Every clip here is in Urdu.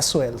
SOL,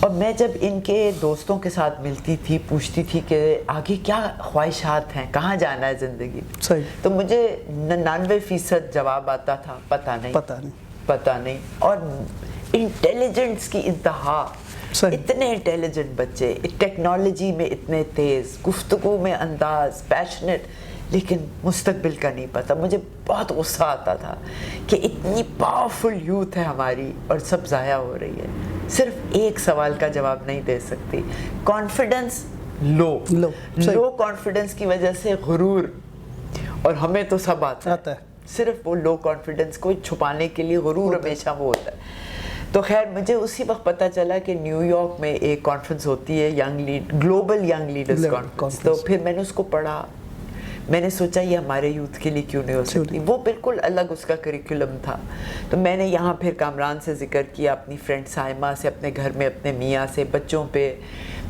اور میں جب ان کے دوستوں کے ساتھ ملتی تھی پوچھتی تھی کہ آگے کیا خواہشات ہیں, کہاں جانا ہے زندگی میں, صحیح, تو مجھے 99% جواب آتا تھا پتہ نہیں. اور انٹیلیجنس کی انتہا, اتنے انٹیلیجنٹ بچے, ٹیکنالوجی میں اتنے تیز, گفتگو میں انداز, پیشنیٹ, لیکن مستقبل کا نہیں پتہ. مجھے بہت غصہ آتا تھا کہ اتنی پاورفل یوتھ ہے ہماری اور سب ضائع ہو رہی ہے. صرف ایک سوال کا جواب نہیں دے سکتی, کانفیڈنس لو کانفیڈنس کی وجہ سے غرور, اور ہمیں تو سب آتا ہے, صرف وہ لو کانفیڈنس کو چھپانے کے لیے غرور ہمیشہ وہ ہوتا ہے. تو خیر مجھے اسی وقت پتہ چلا کہ نیو یارک میں ایک کانفرنس ہوتی ہے گلوبل ینگ لیڈرز کانفرنس. تو پھر میں نے اس کو پڑھا, میں نے سوچا یہ ہمارے یوتھ کے لیے کیوں نہیں ہو سکتی. وہ بالکل الگ اس کا کریکولم تھا. تو میں نے یہاں پھر کامران سے ذکر کیا, اپنی فرینڈ سائمہ سے, اپنے گھر میں اپنے میاں سے, بچوں پہ.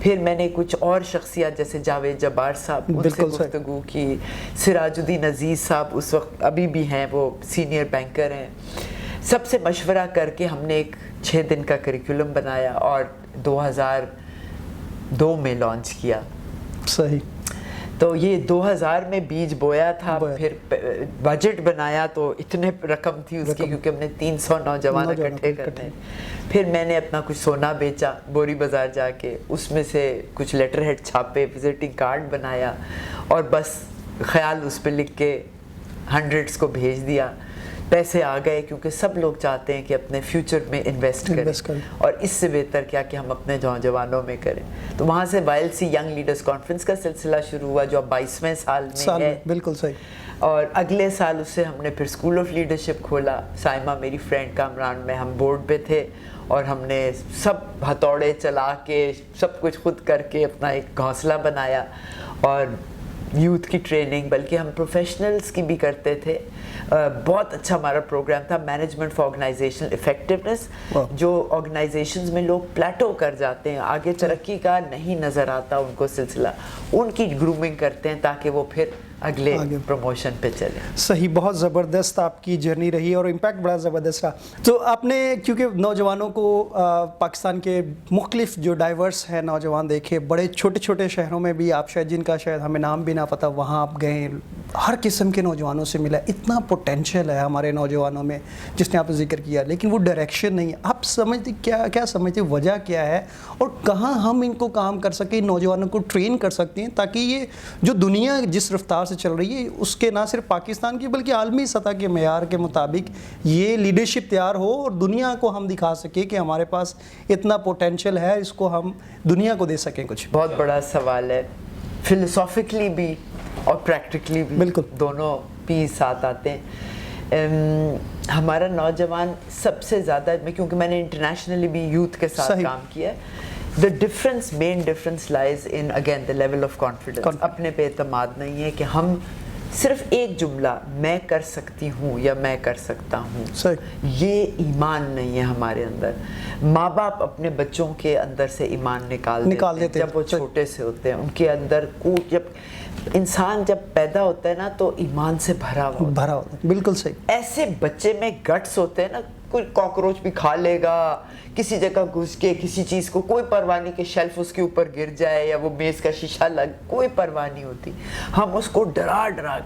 پھر میں نے کچھ اور شخصیات جیسے جاوید جبار صاحب, ان سے گفتگو کی, سراج الدین عزیز صاحب اس وقت ابھی بھی ہیں, وہ سینئر بینکر ہیں. سب سے مشورہ کر کے ہم نے ایک 6 دن کا کریکولم بنایا اور 2002 میں لانچ کیا. صحیح. تو یہ 2000 میں بیج بویا تھا. پھر بجٹ بنایا تو اتنے رقم تھی اس کی, کیونکہ ہم نے 300 نوجوان اکٹھے کرنے. پھر میں نے اپنا کچھ سونا بیچا بوری بازار جا کے, اس میں سے کچھ لیٹر ہیڈ چھاپے, وزٹنگ کارڈ بنایا, اور بس خیال اس پہ لکھ کے ہنڈریڈس کو بھیج دیا. پیسے آ گئے, کیونکہ سب لوگ چاہتے ہیں کہ اپنے فیوچر میں انویسٹ کریں, اور اس سے بہتر کیا کہ ہم اپنے نوجوانوں میں کریں. تو وہاں سے YLC ینگ لیڈرز کانفرنس کا سلسلہ شروع ہوا, جو اب 22ویں سال میں ہے. بالکل صحیح. اور اگلے سال اس سے ہم نے پھر اسکول آف لیڈرشپ کھولا. سائمہ میری فرینڈ, کامران میں, ہم بورڈ پہ تھے, اور ہم نے سب ہتھوڑے چلا کے سب کچھ خود کر کے اپنا ایک گھونسلہ بنایا, اور یوتھ کی ٹریننگ, بلکہ ہم پروفیشنلز کی بھی کرتے تھے. بہت اچھا ہمارا پروگرام تھا, مینجمنٹ فار آرگنائزیشنل افیکٹونیس. جو آرگنائزیشنز میں لوگ پلیٹو کر جاتے ہیں, آگے ترقی کا نہیں نظر آتا ان کو سلسلہ, ان کی گرومنگ کرتے ہیں تاکہ وہ پھر اگلے پروموشن پہ چلے. صحیح, بہت زبردست آپ کی جرنی رہی اور امپیکٹ بڑا زبردست رہا. تو آپ نے کیونکہ نوجوانوں کو پاکستان کے مختلف جو ڈائیورس ہیں نوجوان دیکھے, بڑے چھوٹے چھوٹے شہروں میں بھی آپ شاید, جن کا شاید ہمیں نام بھی نہ پتہ, وہاں آپ گئے, ہر قسم کے نوجوانوں سے ملا. اتنا پوٹینشیل ہے ہمارے نوجوانوں میں جس نے آپ نے ذکر کیا, لیکن وہ ڈائریکشن نہیں ہے. آپ سمجھتے کیا سمجھتے وجہ کیا ہے, اور کہاں ہم ان کو کام کر سکیں, نوجوانوں کو ٹرین کر سکتے ہیں, تاکہ یہ جو دنیا جس رفتار سے چل رہی ہے اس کے نہ صرف پاکستان کی بلکہ عالمی سطح کے معیار کے مطابق یہ لیڈرشپ تیار ہو, اور دنیا کو ہم دکھا سکیں کہ ہمارے پاس اتنا پوٹینشیل ہے, اس کو ہم دنیا کو دے سکیں کچھ. بہت بڑا سوال ہے, فلسافیکلی بھی اور پریکٹیکلی بھی, بالکل دونوں بھی ساتھ آتے ہیں. ہمارا نوجوان سب سے زیادہ, کیونکہ میں نے انٹرنیشنلی بھی یوتھ کے ساتھ کام کیا ہے, main difference lies in again the level of confidence. اپنے پہ اعتماد نہیں ہے کہ ہم صرف ایک جملہ میں کر سکتی ہوں یا میں کر سکتا ہوں, یہ ایمان نہیں ہے ہمارے اندر. ماں باپ اپنے بچوں کے اندر سے ایمان نکال دیتے ہیں جب وہ چھوٹے سے ہوتے ہیں. ان کے اندر جب انسان جب پیدا ہوتا ہے نا تو ایمان سے بھرا ہوتا ہے. بالکل صحیح. ایسے بچے میں گٹس ہوتے ہیں نا, کوئی کاکروچ بھی کھا لے گا, کسی جگہ گھس کے کسی چیز کو, کوئی پرواہ نہیں کہ شیلف اس کے اوپر گر جائے یا وہ میز کا شیشہ لگ, کوئی پرواہ نہیں ہوتی. ہم اس کو ڈرا ڈرا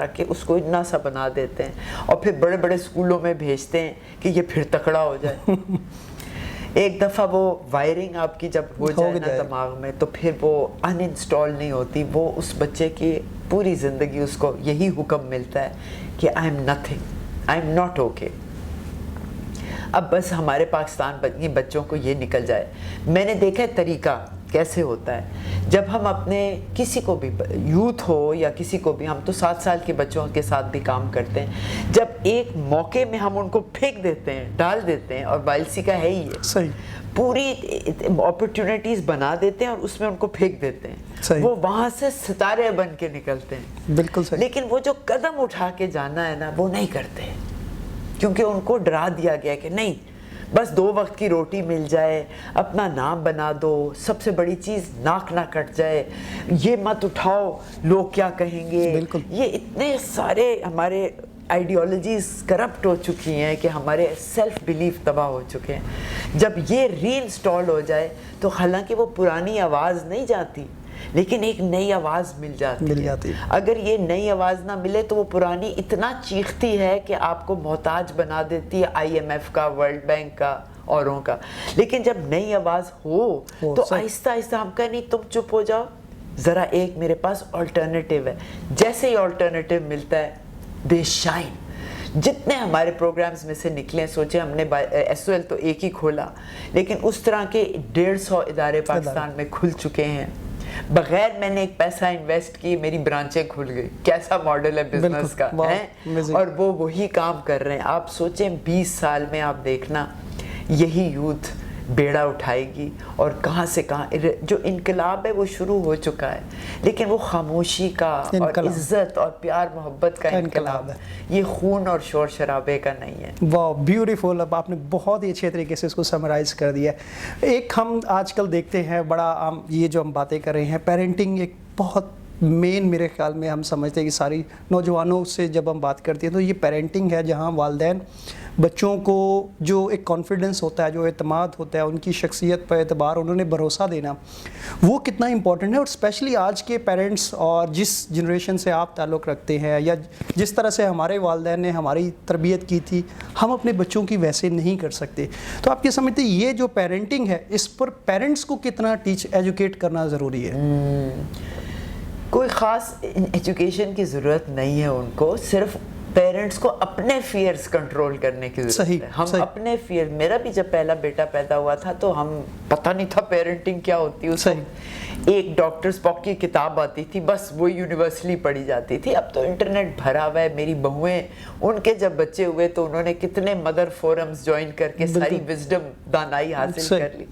کے اس کو اتنا سا بنا دیتے ہیں, اور پھر بڑے بڑے اسکولوں میں بھیجتے ہیں کہ یہ پھر تکڑا ہو جائے. ایک دفعہ وہ وائرنگ آپ کی جب ہو جائے نا دماغ میں, تو پھر وہ ان انسٹال نہیں ہوتی. وہ اس بچے کی پوری زندگی اس کو یہی حکم ملتا ہے کہ I am nothing, I am not okay. اب بس ہمارے پاکستان بچوں کو یہ نکل جائے. میں نے دیکھا ہے طریقہ کیسے ہوتا ہے. جب ہم اپنے کسی کو بھی, یوتھ ہو یا کسی کو بھی, ہم تو 7 سال کے بچوں کے ساتھ بھی کام کرتے ہیں, جب ایک موقع میں ہم ان کو پھینک دیتے ہیں, ڈال دیتے ہیں, اور YLC کا ہے ہی ہے, پوری اپرچونٹیز بنا دیتے ہیں اور اس میں ان کو پھینک دیتے ہیں, وہ وہاں سے ستارے بن کے نکلتے ہیں. بالکل صحیح. لیکن وہ جو قدم اٹھا کے جانا ہے نا, وہ نہیں کرتے, کیونکہ ان کو ڈرا دیا گیا کہ نہیں, بس 2 وقت کی روٹی مل جائے, اپنا نام بنا دو, سب سے بڑی چیز ناک نہ کٹ جائے, یہ مت اٹھاؤ لوگ کیا کہیں گے. یہ اتنے سارے ہمارے آئیڈیالوجیز کرپٹ ہو چکی ہیں کہ ہمارے سیلف بلیف تباہ ہو چکے ہیں. جب یہ ری انسٹال ہو جائے تو حالانکہ وہ پرانی آواز نہیں جاتی لیکن ایک نئی آواز مل جاتی ہے. اگر یہ نئی آواز نہ ملے تو وہ پرانی اتنا چیختی ہے کہ آپ کو محتاج بنا دیتی ہے IMF کا, ورلڈ بینک کا, اوروں کا. لیکن جب نئی آواز ہو تو آہستہ آہستہ ہم کہیں نہیں تم چپ ہو جاؤ, ذرا ایک میرے پاس آلٹرنیٹیو ہے. جیسے ہی آلٹرنیٹیو ملتا ہے دے شائن. جتنے ہمارے پروگرامز میں سے نکلے, سوچے ہم نے SOL تو ایک ہی کھولا لیکن اس طرح کے 150 ادارے پاکستان میں کھل چکے ہیں. بغیر میں نے ایک پیسہ انویسٹ کی میری برانچیں کھل گئی. کیسا ماڈل ہے بزنس کا ہے, اور وہ وہی کام کر رہے ہیں. آپ سوچیں 20 سال میں آپ دیکھنا یہی یوتھ بیڑا اٹھائے گی اور کہاں سے کہاں. جو انقلاب ہے وہ شروع ہو چکا ہے لیکن وہ خاموشی کا اور عزت اور پیار محبت کا انقلاب ہے, یہ خون اور شور شرابے کا نہیں ہے. واہ بیوٹیفل. اب آپ نے بہت ہی اچھے طریقے سے اس کو سمرائز کر دیا. ایک ہم آج کل دیکھتے ہیں بڑا عام, یہ جو ہم باتیں کر رہے ہیں پیرنٹنگ ایک بہت مین میرے خیال میں ہم سمجھتے ہیں کہ ساری نوجوانوں سے جب ہم بات کرتے ہیں تو یہ پیرنٹنگ ہے جہاں والدین بچوں کو جو ایک کانفیڈنس ہوتا ہے, جو اعتماد ہوتا ہے, ان کی شخصیت پر اعتبار, انہوں نے بھروسہ دینا, وہ کتنا امپورٹنٹ ہے. اور اسپیشلی آج کے پیرنٹس اور جس جنریشن سے آپ تعلق رکھتے ہیں یا جس طرح سے ہمارے والدین نے ہماری تربیت کی تھی ہم اپنے بچوں کی ویسے نہیں کر سکتے. تو آپ کیا سمجھتے ہیں یہ جو پیرنٹنگ ہے اس پر پیرنٹس کو کتنا ایجوکیٹ کرنا ضروری ہے؟ کوئی خاص ایجوکیشن کی ضرورت نہیں ہے ان کو, صرف پیرنٹس کو اپنے فیئرز کنٹرول کرنے کی ضرورت ہے. ہم اپنے فیئر, میرا بھی جب پہلا بیٹا پیدا ہوا تھا تو ہم پتہ نہیں تھا پیرنٹنگ کیا ہوتی ہے. ایک ڈاکٹر اسپاک کی کتاب آتی تھی بس وہ یونیورسلی پڑھی جاتی تھی. اب تو انٹرنیٹ بھرا ہوا ہے. میری بہویں, ان کے جب بچے ہوئے تو انہوں نے کتنے مدر فورمز جوائن کر کے ساری وزڈم دانائی حاصل کر لی.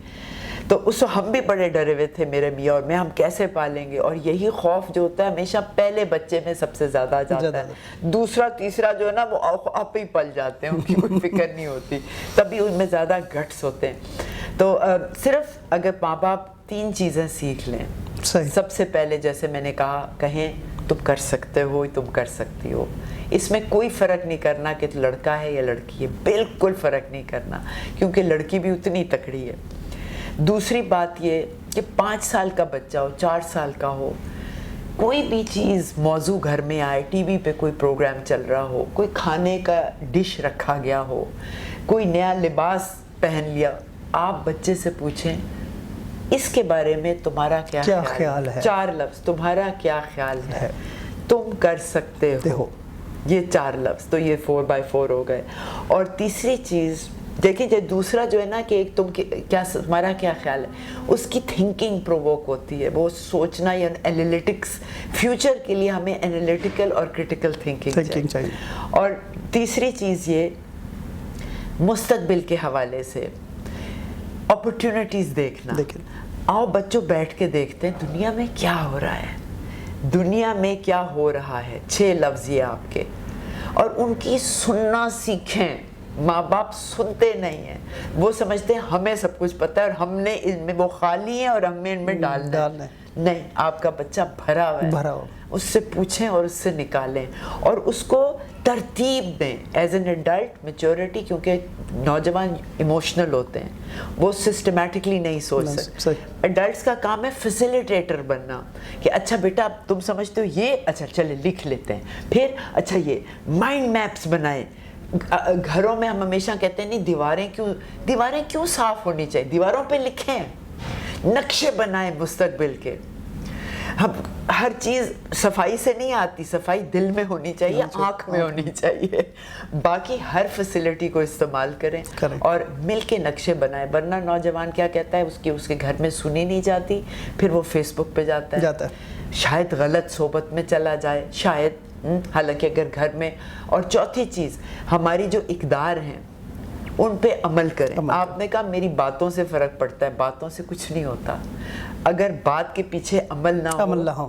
تو اس ہم بھی بڑے ڈرے ہوئے تھے میرے میاں اور میں, ہم کیسے پالیں گے. اور یہی خوف جو ہوتا ہے ہمیشہ پہلے بچے میں سب سے زیادہ آ جاتا ہے. دوسرا تیسرا جو ہے نا وہ آپ ہی پل جاتے ہیں, ان کی کوئی فکر نہیں ہوتی, تبھی ان میں زیادہ گٹس ہوتے ہیں. تو صرف اگر ماں باپ 3 چیزیں سیکھ لیں. سب سے پہلے جیسے میں نے کہا, کہیں تم کر سکتے ہو, تم کر سکتی ہو. اس میں کوئی فرق نہیں کرنا کہ لڑکا ہے یا لڑکی ہے, بالکل فرق نہیں کرنا, کیونکہ لڑکی بھی اتنی تکڑی ہے. دوسری بات یہ کہ 5 سال کا بچہ ہو, 4 سال کا ہو, کوئی بھی چیز موضوع گھر میں آئے, ٹی وی پہ کوئی پروگرام چل رہا ہو, کوئی کھانے کا ڈش رکھا گیا ہو, کوئی نیا لباس پہن لیا, آپ بچے سے پوچھیں اس کے بارے میں تمہارا کیا خیال ہے. 4 لفظ, تمہارا کیا خیال ہے, تم کر سکتے ہو, یہ 4 لفظ. تو یہ 4x4 ہو گئے. اور تیسری چیز دیکھیں, جو دوسرا جو ہے نا کہ ایک تمہارا کیا خیال ہے, اس کی تھنکنگ پرووک ہوتی ہے, وہ سوچنا یا انالیٹکس. فیوچر کے لیے ہمیں انالیٹیکل اور کرٹیکل تھنکنگ چاہیے. اور تیسری چیز یہ, مستقبل کے حوالے سے اپرچونٹیز دیکھنا. آؤ بچوں بیٹھ کے دیکھتے ہیں دنیا میں کیا ہو رہا ہے, دنیا میں کیا ہو رہا ہے. 6 لفظ یہ آپ کے, اور ان کی سننا سیکھیں. ماں باپ سنتے نہیں ہیں, وہ سمجھتے ہیں ہمیں سب کچھ پتہ ہے اور ہم نے ان میں وہ خالی ہیں اور ہمیں ان میں ڈالنا ہے. نہیں, آپ کا بچہ بھرا ہوا ہے, اس سے پوچھیں اور اس سے نکالیں اور اس کو ترتیب دیں ایز این ایڈلٹ. میچورٹی, کیونکہ نوجوان ایموشنل ہوتے ہیں, وہ سسٹمیٹکلی نہیں سوچ سکتے. ایڈلٹس کا کام ہے فیسیلیٹیٹر بننا, کہ اچھا بیٹا تم سمجھتے ہو یہ, اچھا چلے لکھ لیتے ہیں. پھر اچھا یہ مائنڈ میپس بنائیں. گھروں میں ہم ہمیشہ کہتے ہیں نہیں دیواریں کیوں صاف ہونی چاہیے, دیواروں پہ لکھیں, نقشے بنائیں مستقبل کے. ہم ہر چیز صفائی سے نہیں آتی, صفائی دل میں ہونی چاہیے, آنکھ میں ہونی چاہیے. باقی ہر فیسلٹی کو استعمال کریں اور مل کے نقشے بنائیں. ورنہ نوجوان کیا کہتا ہے, اس کے گھر میں سنی نہیں جاتی, پھر وہ فیس بک پہ جاتا ہے, شاید غلط صحبت میں چلا جائے, شاید, حالانکہ اگر گھر میں. اور چوتھی چیز, ہماری جو اقدار ہیں ان پہ عمل کریں. آپ نے کہا میری باتوں سے فرق پڑتا ہے, باتوں سے کچھ نہیں ہوتا. اگر بات کے پیچھے عمل نہ ہو